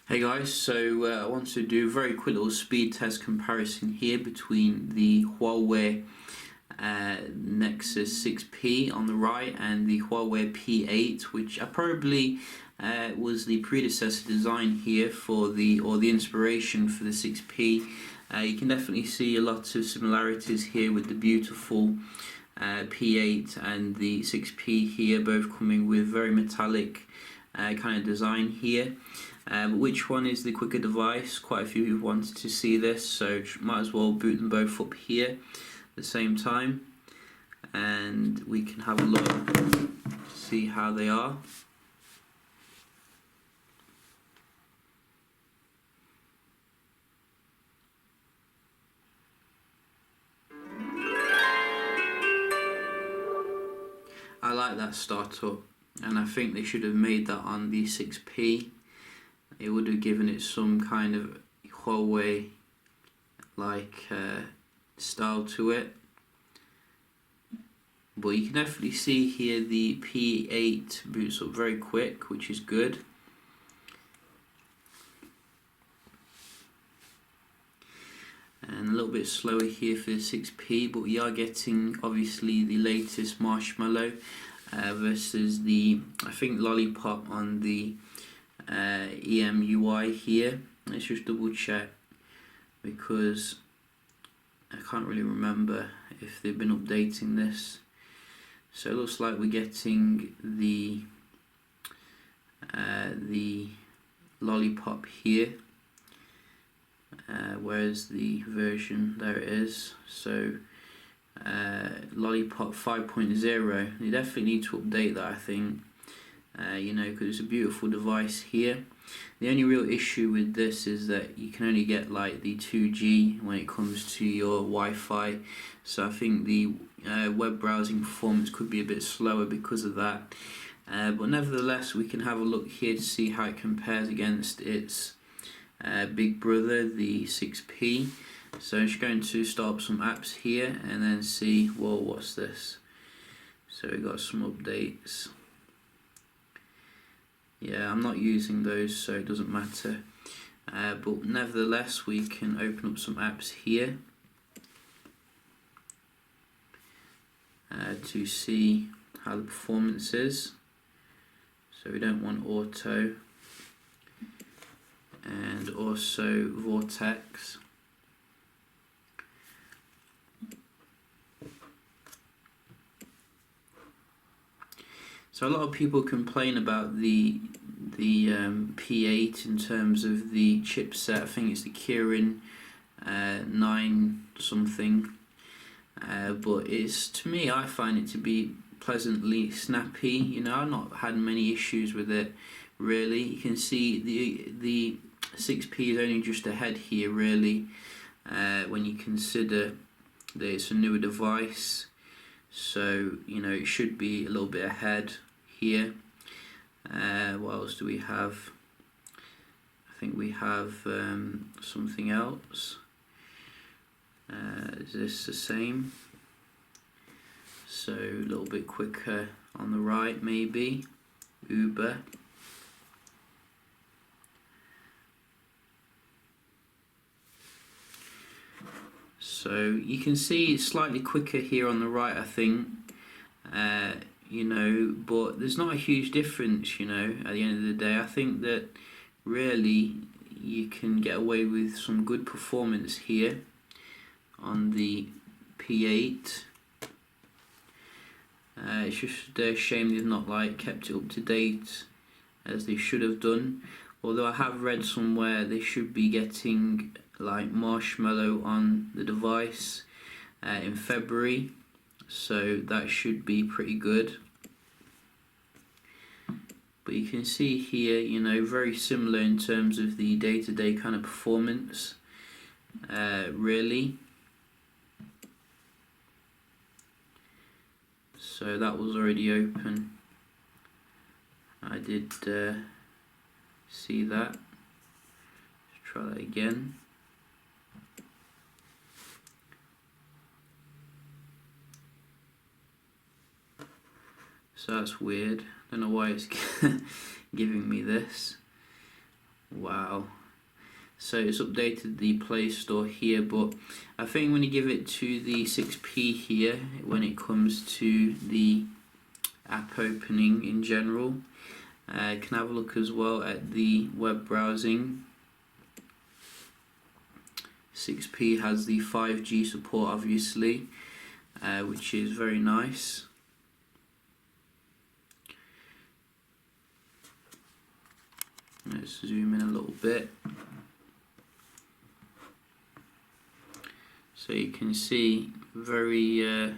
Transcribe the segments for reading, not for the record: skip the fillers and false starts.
Hey guys, so I want to do a very quick little speed test comparison here between the Huawei Nexus 6P on the right and the Huawei P8, which probably was the predecessor design here for the inspiration for the 6P. You can definitely see a lot of similarities here with the beautiful P8 and the 6P here, both coming with very metallic kind of design here. But which one is the quicker device? Quite a few people wanted to see this, so might as well boot them both up here at the same time, and we can have a look to see how they are. I like that startup, and I think they should have made that on the 6P. It would have given it some kind of Huawei like style to it. But you can definitely see here the P8 boots up very quick, which is good. And a little bit slower here for the 6P, but we are getting obviously the latest Marshmallow versus the, I think, Lollipop on the EMUI here. Let's just double check, because I can't really remember if they've been updating this. So it looks like we're getting the Lollipop here, whereas the version, there it is. So Lollipop 5.0, they definitely need to update that, I think. Because it's a beautiful device here. The only real issue with this is that you can only get like the 2G when it comes to your Wi-Fi, so I think the web browsing performance could be a bit slower because of that. But nevertheless, we can have a look here to see how it compares against its big brother, the 6P. So I'm just going to start up some apps here and then see, well, what's this? So we got some updates. Yeah, I'm not using those, so it doesn't matter. But nevertheless, we can open up some apps here to see how the performance is. So we don't want auto, and also Vortex. So a lot of people complain about the P8 in terms of the chipset. I think it's the Kirin 9 something, but to me, I find it to be pleasantly snappy. I've not had many issues with it really. You can see the 6P is only just ahead here really, when you consider that it's a newer device. So it should be a little bit ahead here. What else do we have? I think we have something else. Is this the same? So a little bit quicker on the right, maybe. Uber. So you can see it's slightly quicker here on the right, I think. But there's not a huge difference, at the end of the day. I think that really you can get away with some good performance here on the P8. It's just a shame they've not kept it up to date as they should have done. Although I have read somewhere they should be getting Marshmallow on the device in February, so that should be pretty good. But you can see here, very similar in terms of the day-to-day kind of performance, really. So that was already open. I did see that. Let's try that again. So that's weird. Don't know why it's giving me this. Wow. So it's updated the Play Store here, but I think when you give it to the 6P here, when it comes to the app opening in general, can have a look as well at the web browsing. 6P has the 5G support obviously, which is very nice. Let's zoom in a little bit. So you can see very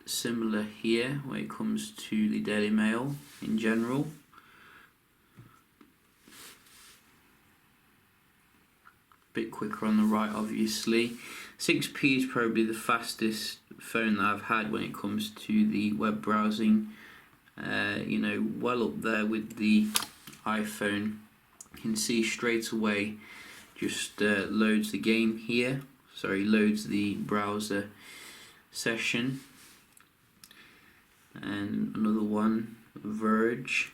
similar here when it comes to the Daily Mail in general. Bit quicker on the right obviously. 6P is probably the fastest phone that I've had when it comes to the web browsing. You know, well up there with the iPhone. You can see straight away just loads the game here, loads the browser session. And another one, Verge.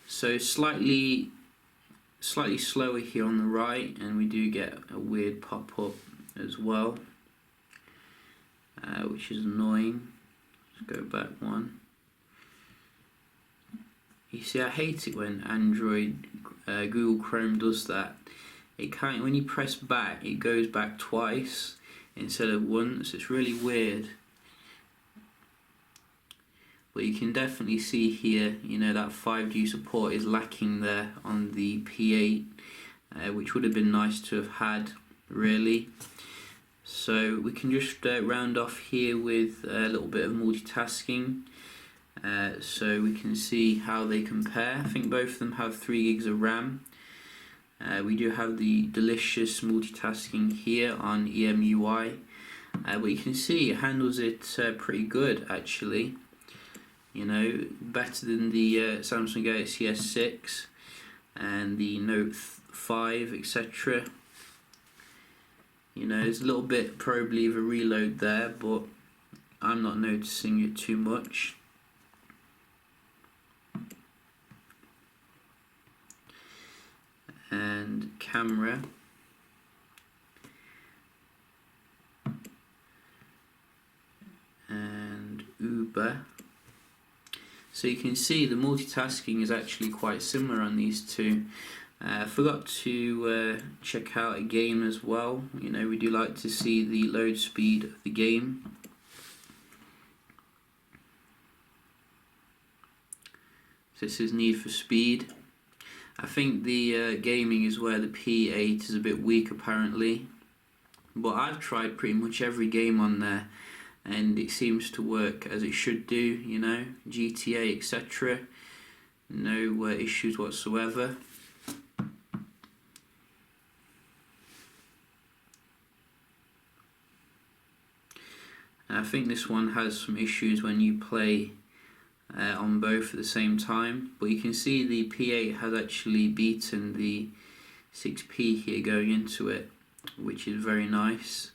So slightly slower here on the right, and we do get a weird pop-up as well, which is annoying. Let's go back one. You see, I hate it when Android, Google Chrome does that. It can't, when you press back, it goes back twice instead of once. It's really weird. But you can definitely see here, you know, that 5G support is lacking there on the P8, which would have been nice to have had, really. So we can just round off here with a little bit of multitasking. So we can see how they compare. I think both of them have 3 gigs of RAM. We do have the delicious multitasking here on EMUI, but you can see it handles it pretty good actually. You know, better than the Samsung Galaxy S6 and the Note 5, etc. You know, there's a little bit probably of a reload there, but I'm not noticing it too much. And camera. And Uber. So you can see the multitasking is actually quite similar on these two. I forgot to check out a game as well. You know, we do like to see the load speed of the game. So this is Need for Speed. I think the gaming is where the P8 is a bit weak apparently. But I've tried pretty much every game on there, and it seems to work as it should do, you know, GTA, etc. No issues whatsoever. And I think this one has some issues when you play on both at the same time, but you can see the P8 has actually beaten the 6P here going into it, which is very nice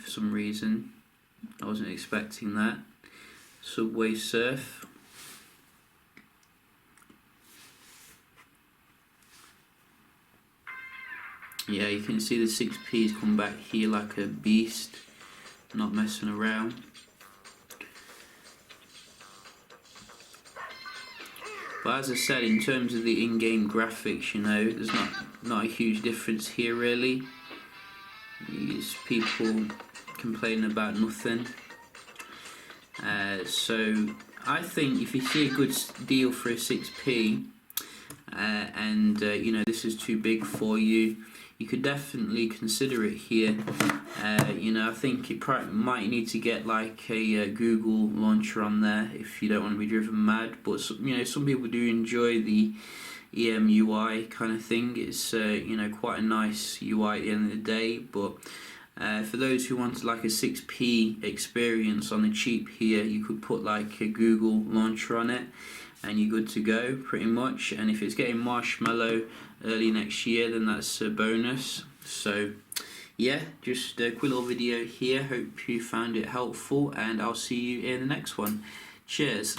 for some reason. I wasn't expecting that. Subway Surf. Yeah, you can see the 6P's come back here like a beast, not messing around. But as I said, in terms of the in-game graphics, you know, there's not a huge difference here really. These people complaining about nothing. So I think if you see a good deal for a 6P, and you know, this is too big for you, you could definitely consider it here. You know, I think it might need to get like a Google launcher on there if you don't want to be driven mad. But you know, some people do enjoy the EMUI kind of thing. It's you know, quite a nice UI at the end of the day. But for those who want like a 6P experience on the cheap here, you could put like a Google launcher on it, and you're good to go pretty much. And if it's getting Marshmallow early next year, then that's a bonus. So yeah, just a quick little video here. Hope you found it helpful, and I'll see you in the next one. Cheers.